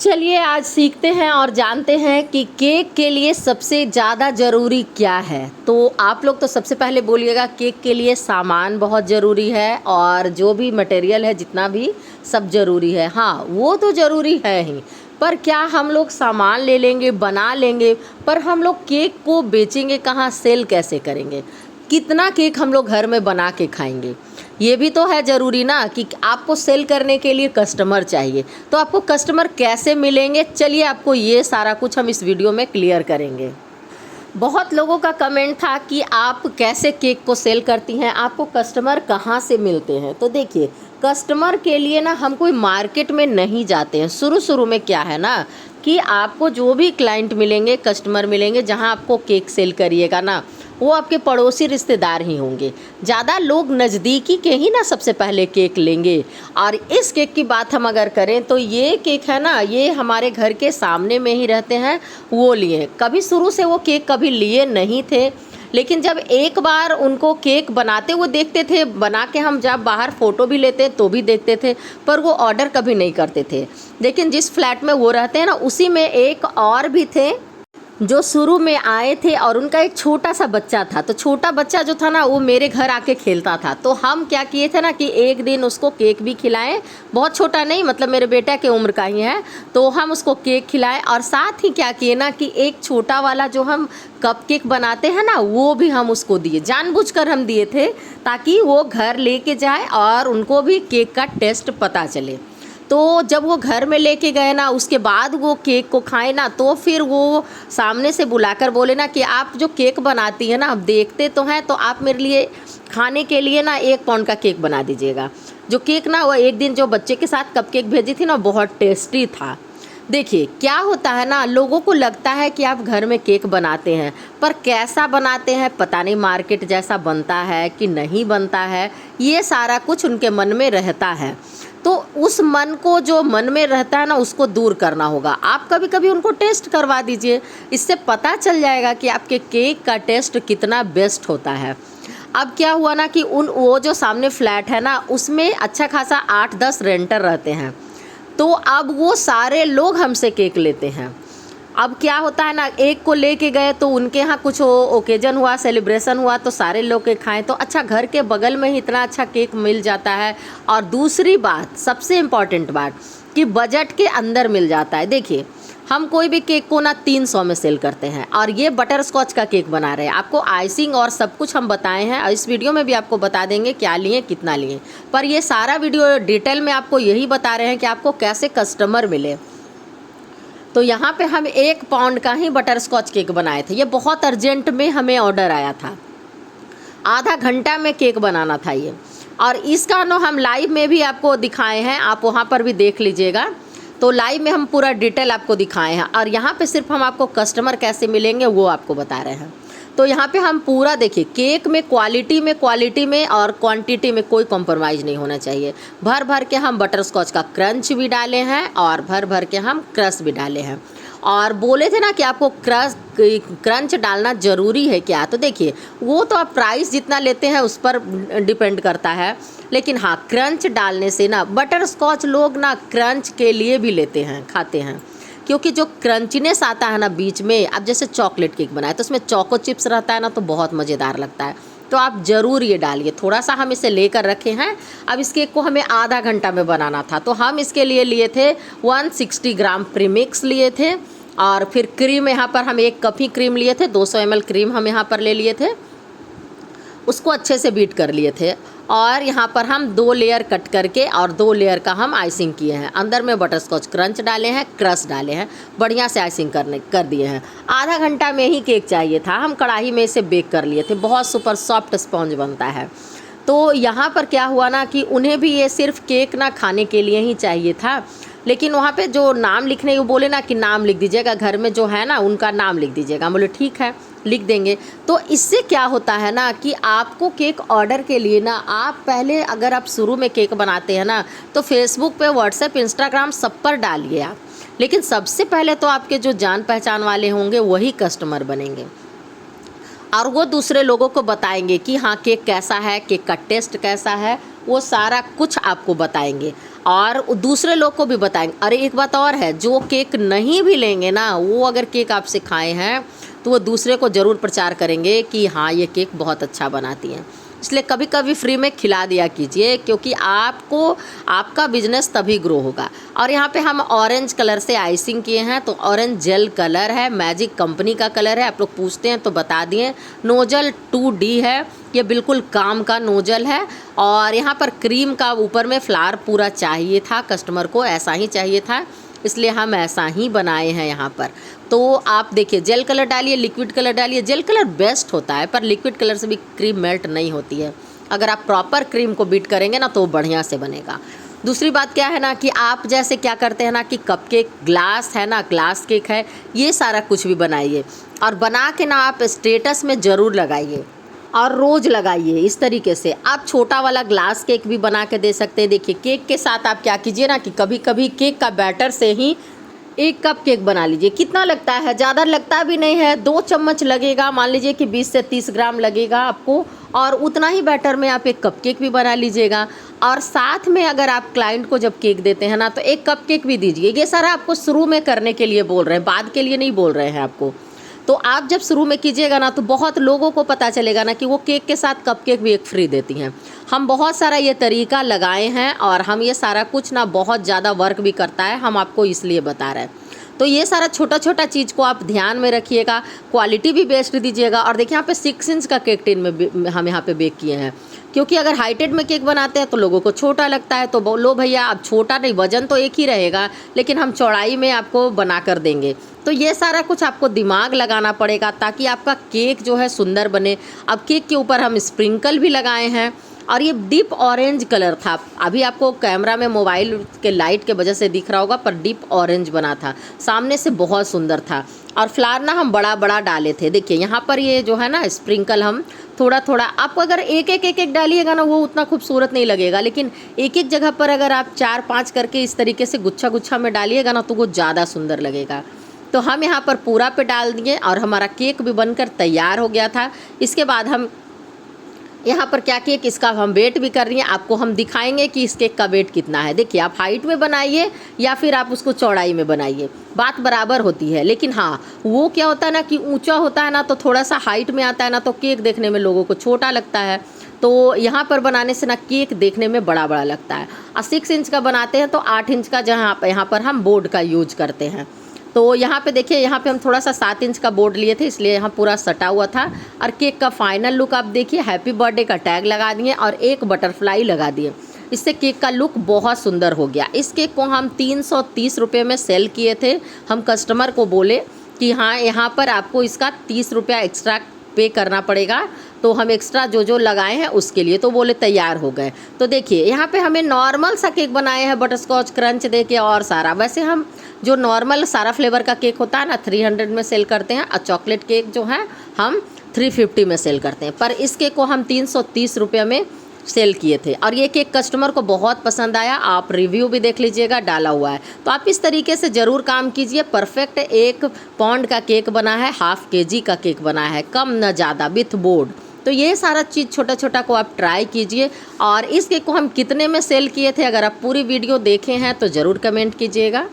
चलिए आज सीखते हैं और जानते हैं कि केक के लिए सबसे ज़्यादा ज़रूरी क्या है। तो आप लोग तो सबसे पहले बोलिएगा केक के लिए सामान बहुत ज़रूरी है और जो भी मटेरियल है जितना भी सब ज़रूरी है। हाँ, वो तो ज़रूरी है ही, पर क्या हम लोग सामान ले लेंगे, बना लेंगे, पर हम लोग केक को बेचेंगे कहाँ, सेल कैसे करेंगे, कितना केक हम लोग घर में बना के खाएंगे, ये भी तो है ज़रूरी ना कि आपको सेल करने के लिए कस्टमर चाहिए। तो आपको कस्टमर कैसे मिलेंगे, चलिए आपको ये सारा कुछ हम इस वीडियो में क्लियर करेंगे। बहुत लोगों का कमेंट था कि आप कैसे केक को सेल करती हैं, आपको कस्टमर कहाँ से मिलते हैं। तो देखिए, कस्टमर के लिए ना हम कोई मार्केट में नहीं जाते हैं। शुरू में क्या है ना कि आपको जो भी क्लाइंट मिलेंगे, कस्टमर मिलेंगे, जहाँ आपको केक सेल करिएगा ना, वो आपके पड़ोसी रिश्तेदार ही होंगे। ज़्यादा लोग नज़दीकी के ही ना सबसे पहले केक लेंगे। और इस केक की बात हम अगर करें तो ये केक है ना, ये हमारे घर के सामने में ही रहते हैं, वो लिए। कभी शुरू से वो केक कभी लिए नहीं थे, लेकिन जब एक बार उनको केक बनाते हुए देखते थे, बना के हम जब बाहर फ़ोटो भी लेते तो भी देखते थे, पर वो ऑर्डर कभी नहीं करते थे। लेकिन जिस फ्लैट में वो रहते हैं ना, उसी में एक और भी थे जो शुरू में आए थे और उनका एक छोटा सा बच्चा था। तो छोटा बच्चा जो था ना, वो मेरे घर आके खेलता था। तो हम क्या किए थे ना कि एक दिन उसको केक भी खिलाएं, बहुत छोटा नहीं, मतलब मेरे बेटा के उम्र का ही है। तो हम उसको केक खिलाएं और साथ ही क्या किए ना कि एक छोटा वाला जो हम कप केक बनाते हैं ना, वो भी हम उसको दिए, जानबूझकर हम दिए थे ताकि वो घर लेके जाए और उनको भी केक का टेस्ट पता चले। तो जब वो घर में लेके गए ना, उसके बाद वो केक को खाए ना, तो फिर वो सामने से बुलाकर बोले ना कि आप जो केक बनाती है ना, अब देखते तो हैं, तो आप मेरे लिए खाने के लिए ना 1 पाउंड का केक बना दीजिएगा। जो केक ना, वो एक दिन जो बच्चे के साथ कप केक भेजी थी ना, बहुत टेस्टी था। देखिए क्या होता है ना, लोगों को लगता है कि आप घर में केक बनाते हैं, पर कैसा बनाते हैं पता नहीं, मार्केट जैसा बनता है कि नहीं बनता है, ये सारा कुछ उनके मन में रहता है। तो उस मन को, जो मन में रहता है ना, उसको दूर करना होगा। आप कभी कभी उनको टेस्ट करवा दीजिए, इससे पता चल जाएगा कि आपके केक का टेस्ट कितना बेस्ट होता है। अब क्या हुआ ना कि वो जो सामने फ्लैट है ना, उसमें अच्छा खासा 8-10 रेंटर रहते हैं। तो अब वो सारे लोग हमसे केक लेते हैं। अब क्या होता है ना, एक को लेके गए तो उनके यहाँ कुछ ओकेजन हुआ, सेलिब्रेशन हुआ, तो सारे लोग के खाएं, तो अच्छा घर के बगल में ही इतना अच्छा केक मिल जाता है। और दूसरी बात, सबसे इम्पॉर्टेंट बात, कि बजट के अंदर मिल जाता है। देखिए, हम कोई भी केक को ना 300 में सेल करते हैं, और ये बटर स्कॉच का केक बना रहे हैं। आपको आइसिंग और सब कुछ हम बताए हैं, और इस वीडियो में भी आपको बता देंगे क्या लिए, कितना लिए, पर ये सारा वीडियो डिटेल में आपको यही बता रहे हैं कि आपको कैसे कस्टमर मिले। तो यहाँ पे हम 1 पाउंड का ही बटर स्कॉच केक बनाए थे। ये बहुत अर्जेंट में हमें ऑर्डर आया था, आधा घंटा में केक बनाना था ये। और इसका ना हम लाइव में भी आपको दिखाए हैं, आप वहाँ पर भी देख लीजिएगा। तो लाइव में हम पूरा डिटेल आपको दिखाए हैं, और यहाँ पे सिर्फ हम आपको कस्टमर कैसे मिलेंगे वो आपको बता रहे हैं। तो यहाँ पे हम पूरा देखिए, केक में क्वालिटी में और क्वांटिटी में कोई कॉम्प्रोमाइज़ नहीं होना चाहिए। भर भर के हम बटर स्कॉच का क्रंच भी डाले हैं और भर भर के हम क्रश भी डाले हैं। और बोले थे ना कि आपको क्रंच डालना ज़रूरी है क्या, तो देखिए, वो तो आप प्राइस जितना लेते हैं उस पर डिपेंड करता है, लेकिन हाँ, क्रंच डालने से ना, बटर स्कॉच लोग ना क्रंच के लिए भी लेते हैं, खाते हैं, क्योंकि जो क्रंचीनेस आता है ना बीच में, अब जैसे चॉकलेट केक बनाए तो उसमें चोको चिप्स रहता है ना, तो बहुत मज़ेदार लगता है। तो आप ज़रूर ये डालिए। थोड़ा सा हम इसे लेकर रखे हैं। अब इस केक को हमें आधा घंटा में बनाना था, तो हम इसके लिए लिए थे 160 ग्राम प्रीमिक्स लिए थे, और फिर क्रीम यहाँ पर हम 1 कप ही क्रीम लिए थे, 200 ml क्रीम हम यहाँ पर ले लिए थे, उसको अच्छे से बीट कर लिए थे। और यहाँ पर हम 2 लेयर कट करके और 2 लेयर का हम आइसिंग किए हैं। अंदर में बटर स्कॉच क्रंच डाले हैं, क्रश डाले हैं, बढ़िया से आइसिंग कर दिए हैं। आधा घंटा में ही केक चाहिए था, हम कढ़ाई में इसे बेक कर लिए थे, बहुत सुपर सॉफ्ट स्पॉन्ज बनता है। तो यहाँ पर क्या हुआ ना कि उन्हें भी ये सिर्फ केक ना खाने के लिए ही चाहिए था, लेकिन वहाँ पे जो नाम लिखने, वो बोले ना कि नाम लिख दीजिएगा, घर में जो है ना उनका नाम लिख दीजिएगा। बोले ठीक है, लिख देंगे। तो इससे क्या होता है ना कि आपको केक ऑर्डर के लिए ना, आप पहले अगर आप शुरू में केक बनाते हैं ना, तो फेसबुक पे, व्हाट्सएप, इंस्टाग्राम सब पर डालिए आप, लेकिन सबसे पहले तो आपके जो जान पहचान वाले होंगे वही कस्टमर बनेंगे, और वो दूसरे लोगों को बताएंगे कि हाँ केक कैसा है, केक का टेस्ट कैसा है, वो सारा कुछ आपको बताएंगे। और दूसरे लोग को भी बताएंगे। अरे एक बात और है, जो केक नहीं भी लेंगे ना, वो अगर केक आपसे खाए हैं तो वो दूसरे को ज़रूर प्रचार करेंगे कि हाँ ये केक बहुत अच्छा बनाती हैं। इसलिए कभी कभी फ्री में खिला दिया कीजिए, क्योंकि आपको आपका बिजनेस तभी ग्रो होगा। और यहाँ पे हम ऑरेंज कलर से आइसिंग किए हैं, तो ऑरेंज जेल कलर है, मैजिक कंपनी का कलर है। आप लोग पूछते हैं तो बता दिए। नोजल 2D है, ये बिल्कुल काम का नोजल है। और यहाँ पर क्रीम का ऊपर में फ्लावर पूरा चाहिए था, कस्टमर को ऐसा ही चाहिए था, इसलिए हम ऐसा ही बनाए हैं यहाँ पर। तो आप देखिए, जेल कलर डालिए, लिक्विड कलर डालिए। जेल कलर बेस्ट होता है, पर लिक्विड कलर से भी क्रीम मेल्ट नहीं होती है। अगर आप प्रॉपर क्रीम को बीट करेंगे ना तो वो बढ़िया से बनेगा। दूसरी बात क्या है ना कि आप जैसे क्या करते हैं ना कि कपकेक, ग्लास है ना, ग्लास केक है, ये सारा कुछ भी बनाइए और बना के ना आप स्टेटस में ज़रूर लगाइए और रोज़ लगाइए। इस तरीके से आप छोटा वाला ग्लास केक भी बना के दे सकते हैं। देखिए, केक के साथ आप क्या कीजिए ना कि कभी कभी केक का बैटर से ही 1 कप केक बना लीजिए। कितना लगता है? ज़्यादा लगता भी नहीं है, 2 चम्मच लगेगा। मान लीजिए कि 20 से 30 ग्राम लगेगा आपको, और उतना ही बैटर में आप 1 कप केक भी बना लीजिएगा। और साथ में अगर आप क्लाइंट को जब केक देते हैं ना तो 1 कप केक भी दीजिए। ये सारा आपको शुरू में करने के लिए बोल रहे हैं, बाद के लिए नहीं बोल रहे हैं आपको। तो आप जब शुरू में कीजिएगा ना तो बहुत लोगों को पता चलेगा ना कि वो केक के साथ कप केक भी एक फ्री देती हैं। हम बहुत सारा ये तरीका लगाए हैं और हम ये सारा कुछ ना बहुत ज़्यादा वर्क भी करता है, हम आपको इसलिए बता रहे हैं। तो ये सारा छोटा छोटा चीज़ को आप ध्यान में रखिएगा, क्वालिटी भी बेस्ट दीजिएगा। और देखिए, यहाँ पे 6 इंच का केक टिन में हम यहाँ पे बेक किए हैं, क्योंकि अगर हाइटेड में केक बनाते हैं तो लोगों को छोटा लगता है। तो बोलो भैया अब छोटा नहीं, वजन तो एक ही रहेगा, लेकिन हम चौड़ाई में आपको बना कर देंगे। तो ये सारा कुछ आपको दिमाग लगाना पड़ेगा ताकि आपका केक जो है सुंदर बने। अब केक के ऊपर हम स्प्रिंकल भी लगाए हैं, और ये डीप ऑरेंज कलर था। अभी आपको कैमरा में मोबाइल के लाइट के वजह से दिख रहा होगा, पर डीप ऑरेंज बना था, सामने से बहुत सुंदर था। और फ्लावर ना हम बड़ा बड़ा डाले थे। देखिए यहाँ पर ये जो है ना स्प्रिंकल हम थोड़ा थोड़ा, आप अगर एक एक डालिएगा ना वो उतना खूबसूरत नहीं लगेगा, लेकिन एक एक जगह पर अगर आप 4-5 करके इस तरीके से गुच्छा गुच्छा में डालिएगा ना तो वो ज़्यादा सुंदर लगेगा। तो हम यहाँ पर पूरा पे डाल दिए और हमारा केक भी बनकर तैयार हो गया था। इसके बाद हम यहाँ पर क्या किए कि इसका हम वेट भी कर रही हैं, आपको हम दिखाएंगे कि इस केक का वेट कितना है। देखिए, आप हाइट में बनाइए या फिर आप उसको चौड़ाई में बनाइए, बात बराबर होती है। लेकिन हाँ, वो क्या होता है ना कि ऊंचा होता है ना तो थोड़ा सा हाइट में आता है ना तो केक देखने में लोगों को छोटा लगता है। तो यहाँ पर बनाने से ना केक देखने में बड़ा बड़ा लगता है। और 6 इंच का बनाते हैं तो 8 इंच का यहाँ पर हम बोर्ड का यूज करते हैं। तो यहाँ पे देखिए, यहाँ पे हम थोड़ा सा 7 इंच का बोर्ड लिए थे, इसलिए यहाँ पूरा सटा हुआ था। और केक का फाइनल लुक आप देखिए, हैप्पी बर्थडे का टैग लगा दिए और एक बटरफ्लाई लगा दिए। इससे केक का लुक बहुत सुंदर हो गया। इस केक को हम 330 रुपये में सेल किए थे। हम कस्टमर को बोले कि हाँ यहाँ पर आपको इसका 30 रुपया एक्स्ट्रा पे करना पड़ेगा, तो हम एक्स्ट्रा जो जो लगाए हैं उसके लिए, तो बोले तैयार हो गए। तो देखिए यहाँ पे हमें नॉर्मल सा केक बनाए हैं बटरस्कॉच क्रंच दे के और सारा। वैसे हम जो नॉर्मल सारा फ्लेवर का केक होता है ना 300 में सेल करते हैं, और चॉकलेट केक जो है हम 350 में सेल करते हैं। पर इस केक को हम 330 रुपये में सेल किए थे और ये केक कस्टमर को बहुत पसंद आया। आप रिव्यू भी देख लीजिएगा, डाला हुआ है। तो आप इस तरीके से ज़रूर काम कीजिए। परफेक्ट 1 पाउंड का केक बना है, ½ kg का केक बना है, कम न ज़्यादा, विथ बोर्ड। तो ये सारा चीज़ छोटा छोटा को आप ट्राई कीजिए। और इस केक को हम कितने में सेल किए थे, अगर आप पूरी वीडियो देखे हैं तो ज़रूर कमेंट कीजिएगा।